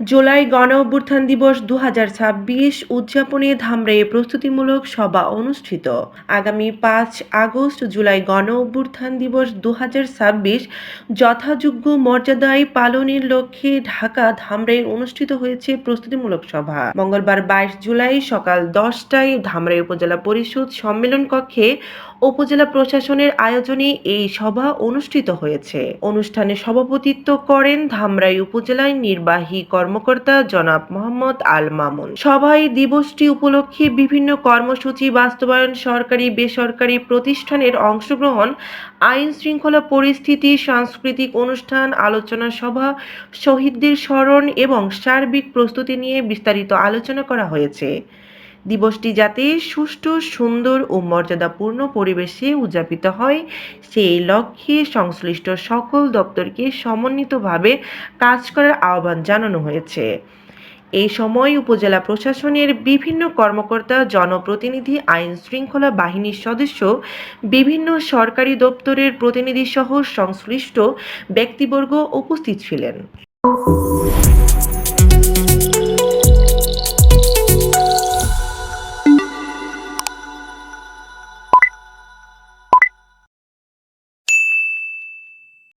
জুলাই গণঅভ্যুত্থান দিবস ২০২৬ উদযাপনে ধামরাইয়ে প্রস্তুতিমূলক সভা অনুষ্ঠিত। আগামী ৫ আগস্ট জুলাই গণঅভ্যুত্থান দিবস ২০২৬ যথাযোগ্য মর্যাদায় পালনের লক্ষ্যে ঢাকা ধামরাইয়ে অনুষ্ঠিত হয়েছে প্রস্তুতিমূলক সভা। মঙ্গলবার ২২ জুলাই সকাল ১০টায় ধামরাই উপজেলা পরিষদ সম্মেলন কক্ষে উপজেলা প্রশাসনের আয়োজনে এই সভা অনুষ্ঠিত হয়েছে। অনুষ্ঠানে সভাপতিত্ব করেন ধামরাই উপজেলার নির্বাহী কর্মকর্তা জনাব মোহাম্মদ আল মামুন। সভায় দিবসটি উপলক্ষে বিভিন্ন কর্মসূচি বাস্তবায়ন, সরকারি বেসরকারি প্রতিষ্ঠানের অংশগ্রহণ, আইন শৃঙ্খলা পরিস্থিতি, সাংস্কৃতিক অনুষ্ঠান, আলোচনা সভা, শহীদদের স্মরণ এবং সার্বিক প্রস্তুতি নিয়ে বিস্তারিত আলোচনা করা হয়েছে। দিবসটি যাতে সুষ্ঠু, সুন্দর ও মর্যাদাপূর্ণ পরিবেশে উদযাপিত হয় সেই লক্ষ্যে সংশ্লিষ্ট সকল দপ্তরকে সমন্বিতভাবে কাজ করার আহ্বান জানানো হয়েছে। এই সময় উপজেলা প্রশাসনের বিভিন্ন কর্মকর্তা, জনপ্রতিনিধি, আইন শৃঙ্খলা বাহিনীর সদস্য, বিভিন্ন সরকারি দপ্তরের প্রতিনিধিসহ সংশ্লিষ্ট ব্যক্তিবর্গ উপস্থিত ছিলেন।